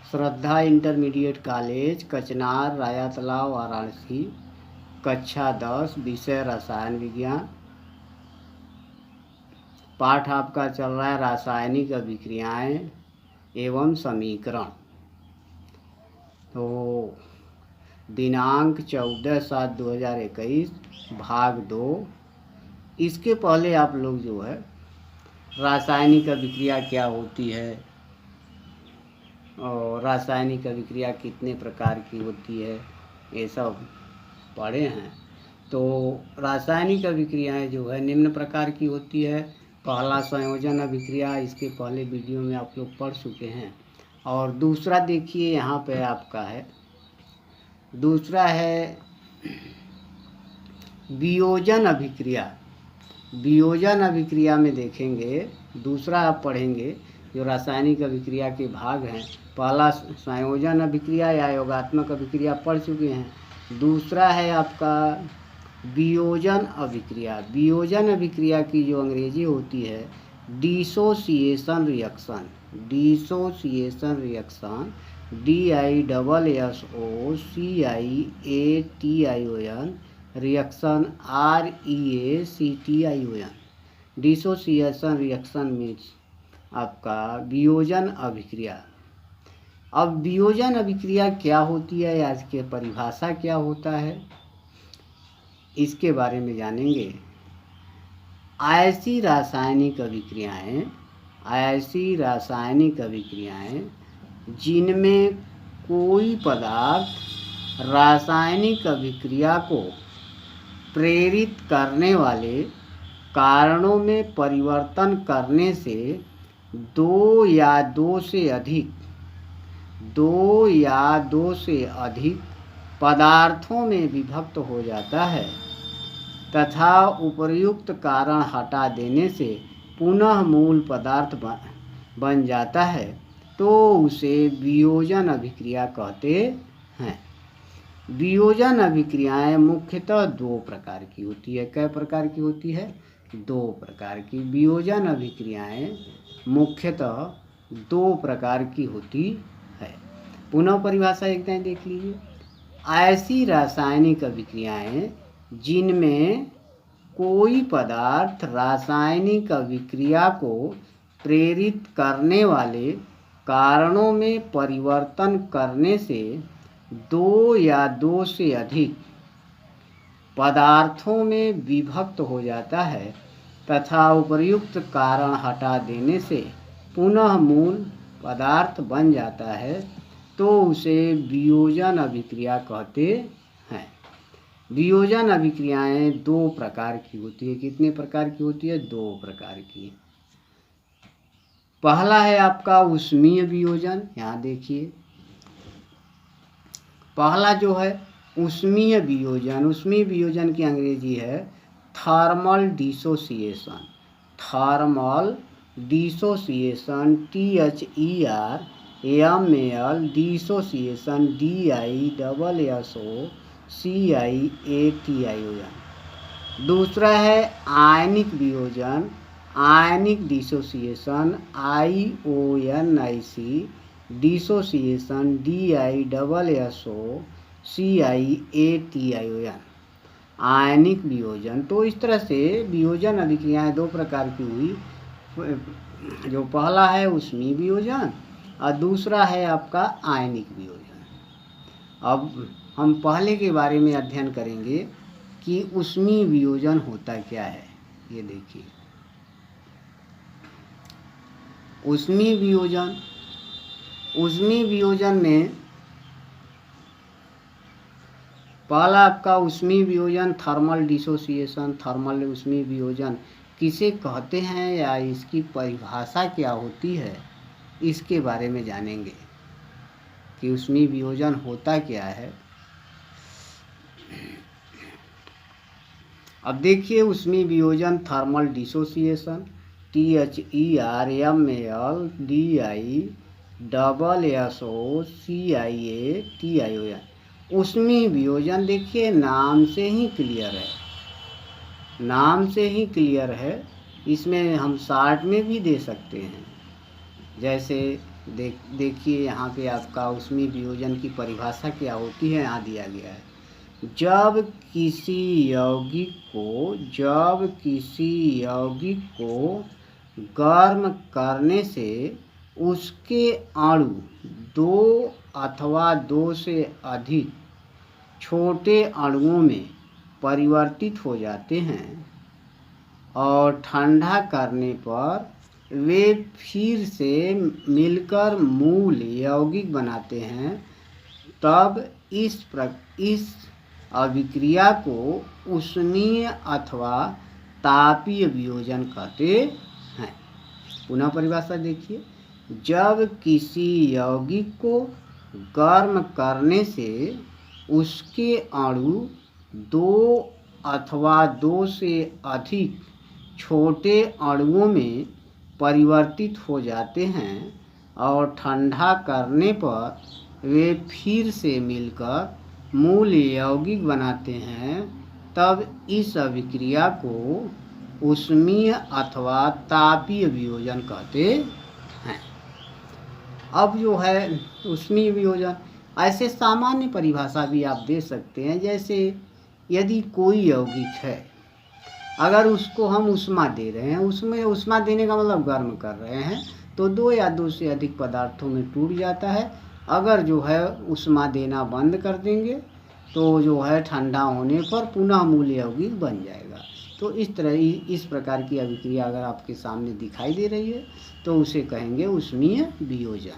श्रद्धा intermediate college, कचनार, राया तालाब, वाराणसी। कक्षा 10, विषय रसायन विज्ञान। पाठ आपका चल रहा है रासायनिक अभिक्रियाएं एवं समीकरण। तो दिनांक 14/7/2021, भाग 2। इसके पहले आप लोग जो है रासायनिक अभिक्रिया क्या होती है और रासायनिक अभिक्रिया कितने प्रकार की होती है ये सब पढ़े हैं। तो रासायनिक अभिक्रियाएं जो है निम्न प्रकार की होती है। पहला संयोजन अभिक्रिया, इसके पहले वीडियो में आप लोग पढ़ चुके हैं। और दूसरा देखिए यहाँ पे आपका है, दूसरा है वियोजन अभिक्रिया। वियोजन अभिक्रिया में देखेंगे, दूसरा आप पढ़ेंगे जो रासायनिक अभिक्रिया के भाग हैं। पहला संयोजन अभिक्रिया या योगात्मक अभिक्रिया पढ़ चुके हैं। दूसरा है आपका वियोजन अभिक्रिया। वियोजन अभिक्रिया की जो अंग्रेजी होती है dissociation reaction. Dissociation reaction DISSOCIATION reaction REACTION। Dissociation reaction means आपका वियोजन अभिक्रिया। अब वियोजन अभिक्रिया क्या होती है या इसके परिभाषा क्या होता है इसके बारे में जानेंगे। ऐसी रासायनिक अभिक्रियाएं जिनमें कोई पदार्थ रासायनिक अभिक्रिया को प्रेरित करने वाले कारणों में परिवर्तन करने से दो या दो से अधिक पदार्थों में विभक्त हो जाता है तथा उपर्युक्त कारण हटा देने से पुनः मूल पदार्थ बन जाता है, तो उसे वियोजन अभिक्रिया कहते हैं। वियोजन अभिक्रियाएं मुख्यतः दो प्रकार की होती है। कै प्रकार की होती है? दो प्रकार की। वियोजन अभिक्रियाएं मुख्यतः दो प्रकार की होती है। पुनः परिभाषा एक टाइम देख लीजिए। ऐसी रासायनिक अभिक्रियाएं जिनमें कोई पदार्थ रासायनिक अभिक्रिया को प्रेरित करने वाले कारणों में परिवर्तन करने से दो या दो से अधिक पदार्थों में विभक्त हो जाता है तथा उपर्युक्त कारण हटा देने से पुनः मूल पदार्थ बन जाता है, तो उसे वियोजन अभिक्रिया कहते हैं। वियोजन अभिक्रियाएं दो प्रकार की होती है। कितने प्रकार की होती है? दो प्रकार की। पहला है आपका ऊष्मीय वियोजन। यहाँ देखिए, पहला जो है ऊष्मीय वियोजन। ऊष्मीय वियोजन की अंग्रेजी है thermal dissociation. Thermal dissociation THERMAL dissociation DISSOCIATION। दूसरा है आयनिक वियोजन। आयनिक डिसोसिएशन IONIC डिसोसिएशन DISSOCIATION। आयनिक वियोजन। तो इस तरह से वियोजन अभिक्रियाएं दो प्रकार की हुई। जो पहला है ऊष्मीय वियोजन और दूसरा है आपका आयनिक वियोजन। अब हम पहले के बारे में अध्ययन करेंगे कि ऊष्मीय वियोजन होता क्या है। ये देखिए, ऊष्मीय वियोजन में पहला आपका ऊष्मीय वियोजन थर्मल डिसोसिएशन। थर्मल ऊष्मीय वियोजन किसे कहते हैं या इसकी परिभाषा क्या होती है इसके बारे में जानेंगे कि ऊष्मीय वियोजन होता क्या है। अब देखिए, ऊष्मीय वियोजन थर्मल डिसोसिएशन THERMAL DISSOCIATION। ऊष्मीय वियोजन देखिए नाम से ही क्लियर है। इसमें हम शॉर्ट में भी दे सकते हैं। जैसे देखिए यहाँ पे आपका ऊष्मीय वियोजन की परिभाषा क्या होती है, यहाँ दिया गया है। जब किसी यौगिक को गर्म करने से उसके अणु दो अथवा दो से अधिक छोटे अणुओं में परिवर्तित हो जाते हैं और ठंडा करने पर वे फिर से मिलकर मूल यौगिक बनाते हैं, तब इस अभिक्रिया को ऊष्मीय अथवा तापीय वियोजन कहते हैं। पुनः परिभाषा देखिए, जब किसी यौगिक को गर्म करने से उसके अणु दो अथवा दो से अधिक छोटे अणुओं में परिवर्तित हो जाते हैं और ठंडा करने पर वे फिर से मिलकर मूल यौगिक बनाते हैं, तब इस अभिक्रिया को ऊष्मीय अथवा तापीय वियोजन कहते हैं। अब जो है ऊष्मीय वियोजन, ऐसे सामान्य परिभाषा भी आप दे सकते हैं। जैसे यदि कोई यौगिक है, अगर उसको हम ऊष्मा दे रहे हैं, उसमें ऊष्मा देने का मतलब गर्म कर रहे हैं, तो दो या दो से अधिक पदार्थों में टूट जाता है। अगर जो है ऊष्मा देना बंद कर देंगे तो जो है ठंडा होने पर पुनः मूल यौगिक बन जाएगा। तो इस प्रकार की अभिक्रिया अगर आपके सामने दिखाई दे रही है तो उसे कहेंगे ऊष्मीय वियोजन।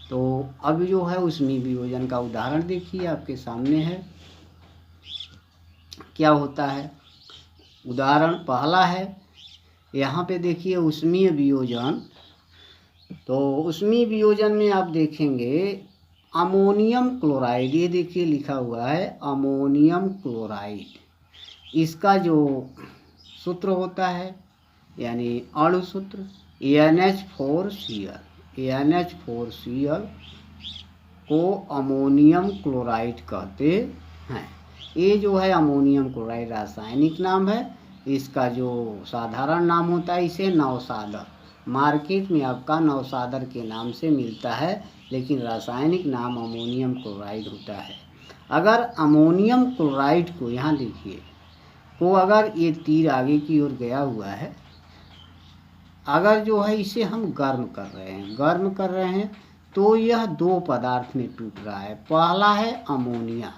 तो अब जो है ऊष्मीय वियोजन का उदाहरण देखिए, आपके सामने है क्या होता है। उदाहरण पहला है, यहाँ पे देखिए ऊष्मीय वियोजन। तो ऊष्मीय वियोजन में आप देखेंगे अमोनियम क्लोराइड, ये देखिए लिखा हुआ है अमोनियम क्लोराइड। इसका जो सूत्र होता है यानी अणु सूत्र NH4Cl को अमोनियम क्लोराइड कहते हैं। ये जो है अमोनियम क्लोराइड रासायनिक नाम है। इसका जो साधारण नाम होता है इसे नवसादर, मार्केट में आपका नवसादर के नाम से मिलता है, लेकिन रासायनिक नाम अमोनियम क्लोराइड होता है। अगर अमोनियम क्लोराइड को यहाँ देखिए को अगर ये तीर आगे की ओर गया हुआ है, अगर जो है इसे हम गर्म कर रहे हैं तो यह दो पदार्थ में टूट रहा है। पहला है अमोनिया,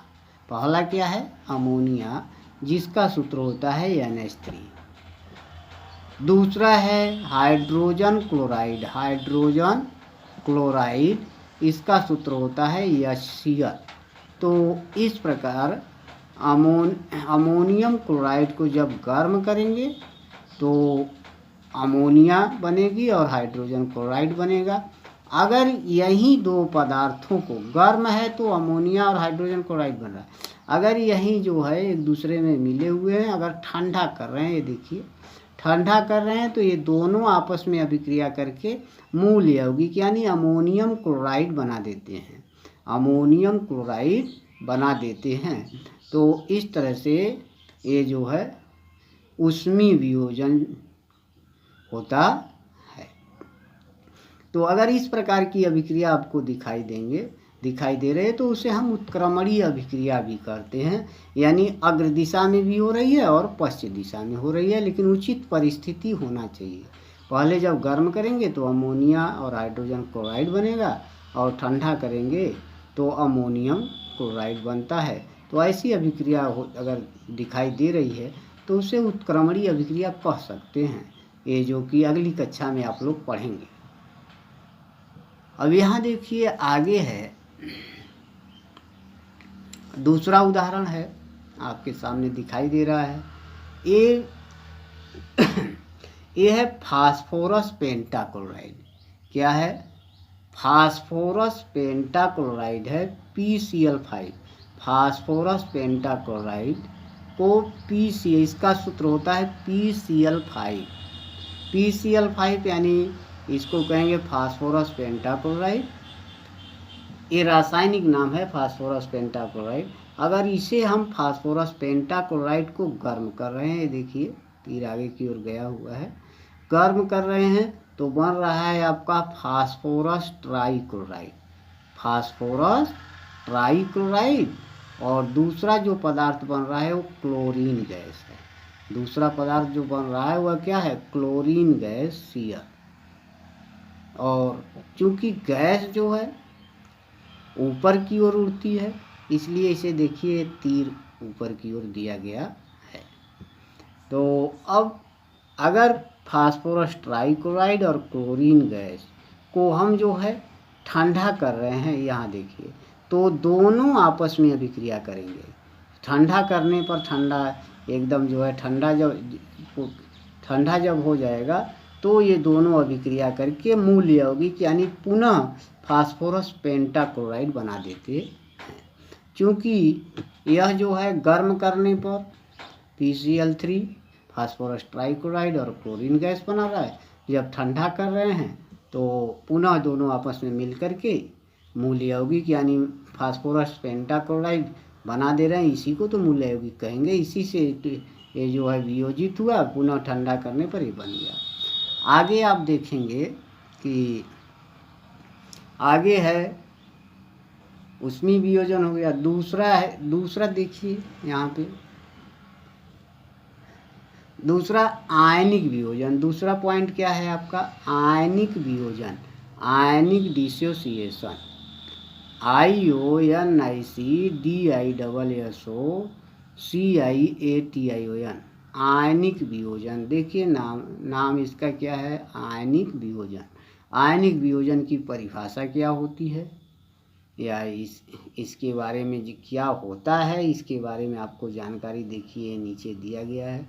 पहला क्या है अमोनिया, जिसका सूत्र होता है NH3। दूसरा है हाइड्रोजन क्लोराइड, इसका सूत्र होता है HCl। तो इस प्रकार अमोनियम क्लोराइड को जब गर्म करेंगे तो अमोनिया बनेगी और हाइड्रोजन क्लोराइड बनेगा। अगर यही दो पदार्थों को, गर्म है तो अमोनिया और हाइड्रोजन क्लोराइड बन रहा है, अगर यही जो है एक दूसरे में मिले हुए हैं, अगर ठंडा कर रहे हैं, ये देखिए ठंडा कर रहे हैं, तो ये दोनों आपस में अभिक्रिया करके मूल यौगिक यानी अमोनियम क्लोराइड बना देते हैं। तो इस तरह से ये जो है ऊष्मीय वियोजन होता है। तो अगर इस प्रकार की अभिक्रिया आपको दिखाई दे रहे तो उसे हम उत्क्रमणीय अभिक्रिया भी करते हैं, यानी अग्र दिशा में भी हो रही है और पश्चिम दिशा में हो रही है, लेकिन उचित परिस्थिति होना चाहिए। पहले जब गर्म करेंगे तो अमोनिया और हाइड्रोजन क्लोराइड बनेगा और ठंडा करेंगे तो अमोनियम क्लोराइड बनता है। तो ऐसी अभिक्रिया अगर दिखाई दे रही है तो उसे उत्क्रमणीय अभिक्रिया कह सकते हैं, ये जो कि अगली कक्षा में आप लोग पढ़ेंगे। अब यहाँ देखिए आगे है दूसरा उदाहरण है, आपके सामने दिखाई दे रहा है। ये है फास्फोरस पेंटाक्लोराइड। क्या है? फास्फोरस पेंटाक्लोराइड है PCl5। फास्फोरस पेंटाक्लोराइड को इसका सूत्र होता है PCl5 यानी इसको कहेंगे फास्फोरस पेंटाक्लोराइड। ये रासायनिक नाम है फास्फोरस पेंटाक्लोराइड। अगर इसे हम फास्फोरस पेंटाक्लोराइड को गर्म कर रहे हैं, देखिए तीर आगे की ओर गया हुआ है, गर्म कर रहे हैं तो बन रहा है आपका फास्फोरस ट्राइक्लोराइड, फास्फोरस ट्राइक्लोराइड। और दूसरा जो पदार्थ बन रहा है वो क्लोरीन गैस है। दूसरा पदार्थ जो बन रहा है वह क्या है, क्लोरीन गैस Cl। और चूंकि गैस जो है ऊपर की ओर उड़ती है, इसलिए इसे देखिए तीर ऊपर की ओर दिया गया है। तो अब अगर फास्फोरस ट्राइक्लोराइड और क्लोरीन गैस को हम जो है ठंडा कर रहे हैं, यहाँ देखिए, तो दोनों आपस में अभिक्रिया करेंगे। ठंडा करने पर ठंडा एकदम जो है ठंडा जब हो जाएगा तो ये दोनों अभिक्रिया करके मूल यौगिक यानी पुनः फास्फोरस पेंटाक्लोराइड बना देते हैं। क्योंकि यह जो है गर्म करने पर PCl3 फास्फोरस ट्राइक्लोराइड और क्लोरीन गैस बना रहा है, जब ठंडा कर रहे हैं तो पुनः दोनों आपस में मिल करके मूल यौगिक यानी फास्फोरस पेंटाक्लोराइड बना दे रहे हैं। इसी को तो मूल यौगिक कहेंगे। इसी से ये जो है वियोजित हुआ, पुनः ठंडा करने पर ये बन गया। आगे आप देखेंगे कि आगे है उसमें वियोजन हो गया। दूसरा देखिए यहाँ पे दूसरा आयनिक वियोजन। दूसरा पॉइंट क्या है आपका, आयनिक वियोजन, आयनिक डिसोसिएशन। IONICDISSOCIATION आयनिक वियोजन। देखिए नाम इसका क्या है, आयनिक वियोजन। आयनिक वियोजन की परिभाषा क्या होती है या इसके बारे में क्या होता है, इसके बारे में आपको जानकारी देखिए नीचे दिया गया है।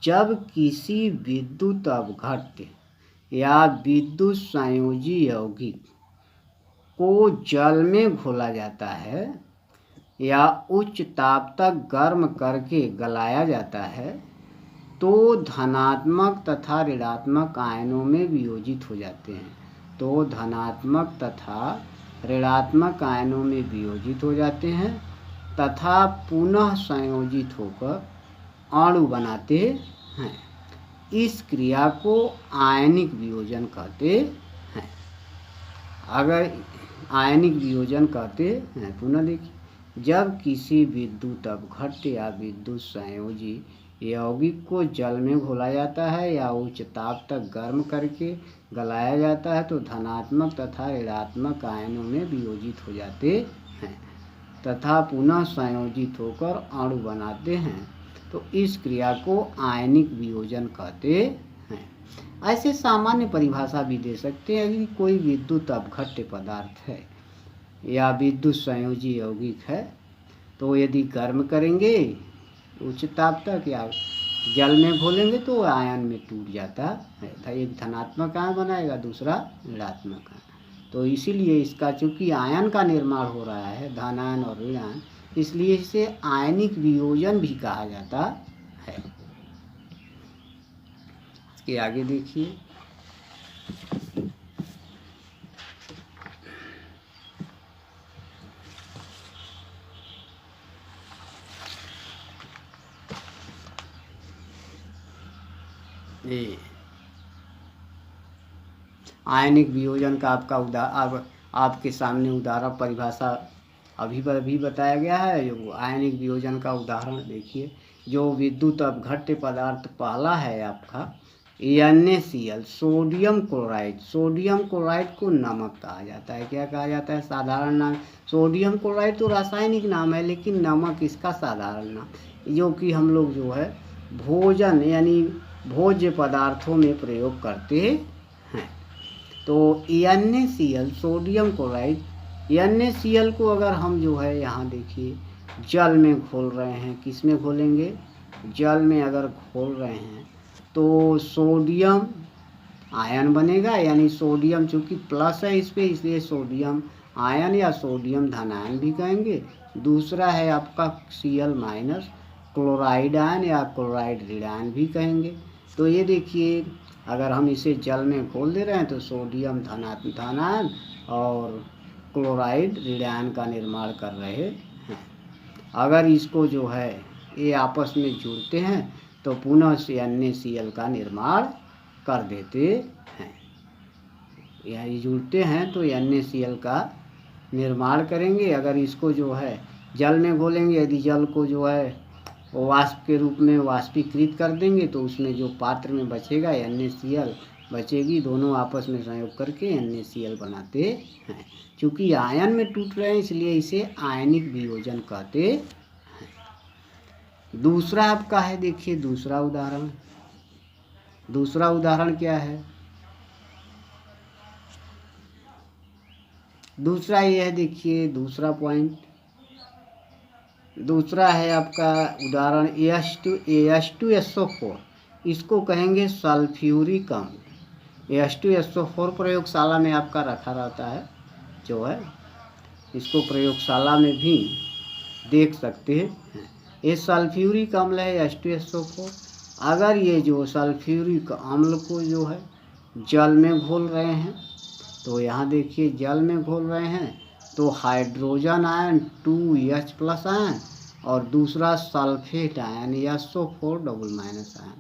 जब किसी विद्युत अपघट्य या विद्युत संयोजी यौगिक को जल में घोला जाता है या उच्च ताप तक गर्म करके गलाया जाता है तो धनात्मक तथा ऋणात्मक आयनों में वियोजित हो जाते हैं। तो धनात्मक तथा ऋणात्मक आयनों में वियोजित हो जाते हैं तथा पुनः संयोजित होकर अणु बनाते हैं। इस क्रिया को आयनिक वियोजन कहते हैं। अगर आयनिक वियोजन कहते हैं, पुनः देखिए, जब किसी विद्युत अपघट्य या विद्युत संयोजी यौगिक को जल में घोला जाता है या उच्च ताप तक गर्म करके गलाया जाता है तो धनात्मक तथा ऋणात्मक आयनों में वियोजित हो जाते हैं तथा पुनः संयोजित होकर अणु बनाते हैं। तो इस क्रिया को आयनिक वियोजन कहते हैं। ऐसे सामान्य परिभाषा भी दे सकते हैं कि कोई विद्युत अपघट्य पदार्थ है या विद्युत संयोजी यौगिक है तो यदि गर्म करेंगे उच्च ताप तक या जल में घोलेंगे तो आयन में टूट जाता है। एक धनात्मक आयन बनाएगा, दूसरा ऋणात्मक आयन। तो इसीलिए इसका चूंकि आयन का निर्माण हो रहा है, धन आयन और ऋण आयन, इसलिए इसे आयनिक वियोजन भी कहा जाता है। इसके आगे देखिए, आयनिक वियोजन का आपका आपके सामने उदाहरण परिभाषा अभी बताया गया है। जो आयनिक वियोजन का उदाहरण देखिए, जो विद्युत अपघट्य पदार्थ पहला है आपका NaCl, sodium chloride. Sodium chloride को नमक कहा जाता है। क्या कहा जाता है, साधारण नाम। सोडियम क्लोराइड तो रासायनिक नाम है, लेकिन नमक इसका साधारण नाम, जो कि हम लोग जो है भोजन यानी भोज्य पदार्थों में प्रयोग करते हैं। तो NaCl, सोडियम क्लोराइड, NaCl को अगर हम जो है यहाँ देखिए जल में घोल रहे हैं, किस में घोलेंगे, जल में अगर घोल रहे हैं तो सोडियम आयन बनेगा, यानी सोडियम चूँकि प्लस है इस पे, इसलिए सोडियम आयन या सोडियम धनायन भी कहेंगे। दूसरा है आपका Cl- क्लोराइड आयन या क्लोराइड ऋणायन भी कहेंगे। तो ये देखिए, अगर हम इसे जल में घोल दे रहे हैं तो सोडियम धनायन और क्लोराइड ऋणायन का निर्माण कर रहे हैं। अगर इसको जो है ये आपस में जुड़ते हैं तो पुनः से NaCl का निर्माण कर देते हैं। ये जुड़ते हैं तो NaCl का निर्माण करेंगे। अगर इसको जो है जल में घोलेंगे, यदि जल को जो है वाष्प के रूप में वाष्पीकृत कर देंगे तो उसमें जो पात्र में बचेगा NaCl बचेगी, दोनों आपस में संयोग करके NaCl बनाते हैं। चूँकि आयन में टूट रहे हैं इसलिए इसे आयनिक वियोजन कहते हैं। दूसरा आपका है, देखिए दूसरा उदाहरण। दूसरा उदाहरण क्या है? दूसरा ये है, देखिए दूसरा पॉइंट। दूसरा है आपका उदाहरण H2SO4। इसको कहेंगे सल्फ्यूरिक अम्ल। H2SO4 प्रयोगशाला में आपका रखा रहता है जो है, इसको प्रयोगशाला में भी देख सकते हैं। ये सल्फ्यूरिक अम्ल है H2SO4। अगर ये जो सल्फ्यूरिक अम्ल को जो है जल में घोल रहे हैं, तो यहाँ देखिए जल में घोल रहे हैं तो हाइड्रोजन आयन 2H+ आयन और दूसरा sulphate ion SO4 double minus ion.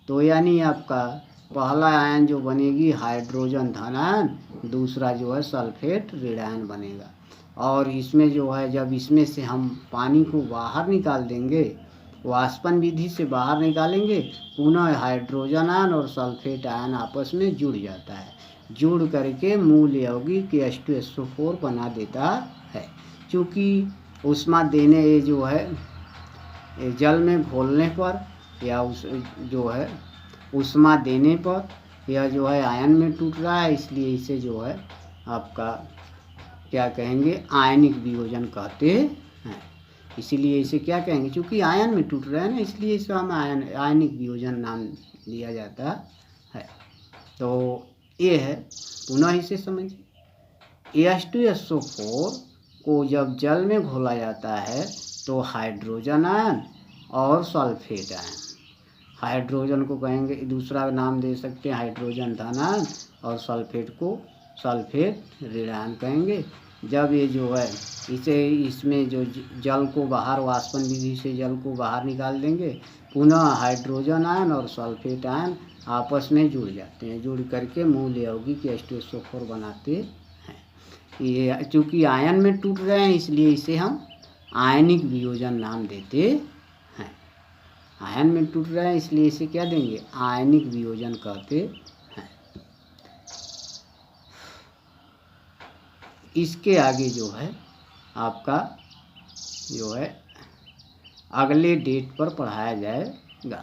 तो यानी आपका पहला आयन जो बनेगी हाइड्रोजन धन आयन, दूसरा जो है सल्फेट ऋण आयन बनेगा। और इसमें जो है जब इसमें से हम पानी को बाहर निकाल देंगे, वाष्पन विधि से बाहर निकालेंगे, पुनः हाइड्रोजन आयन और सल्फेट आयन आपस में जुड़ जाता है। जुड़ करके मूल यौगिक H2SO4 बना देता है। चूँकि ऊष्मा देने ये जो है जल में घोलने पर या उस जो है ऊष्मा देने पर यह जो है आयन में टूट रहा है, इसलिए इसे जो है आपका क्या कहेंगे, आयनिक वियोजन कहते हैं। इसीलिए इसे क्या कहेंगे, चूँकि आयन में टूट रहा है ना, इसलिए इसे हम आयनिक वियोजन नाम दिया जाता है। तो ये है, पुनः इसे समझिए। H2SO4 को जब जल में घोला जाता है तो हाइड्रोजन आयन और सल्फेट आयन, हाइड्रोजन को कहेंगे, दूसरा नाम दे सकते हैं हाइड्रोजन धन आयन, और सल्फेट को सल्फेट ऋण आयन कहेंगे। जब ये जो है इसे इसमें जो जल को बाहर वाष्पन विधि से जल को बाहर निकाल देंगे, पुनः हाइड्रोजन आयन और सल्फेट आयन आपस में जुड़ जाते हैं। जुड़ करके मूल यौगिक H2SO4 बनाते हैं। ये चूँकि आयन में टूट रहे हैं इसलिए इसे हम आयनिक वियोजन नाम देते हैं। आयन में टूट रहे हैं इसलिए इसे क्या देंगे, आयनिक वियोजन कहते हैं। इसके आगे जो है आपका जो है अगले डेट पर पढ़ाया जाएगा।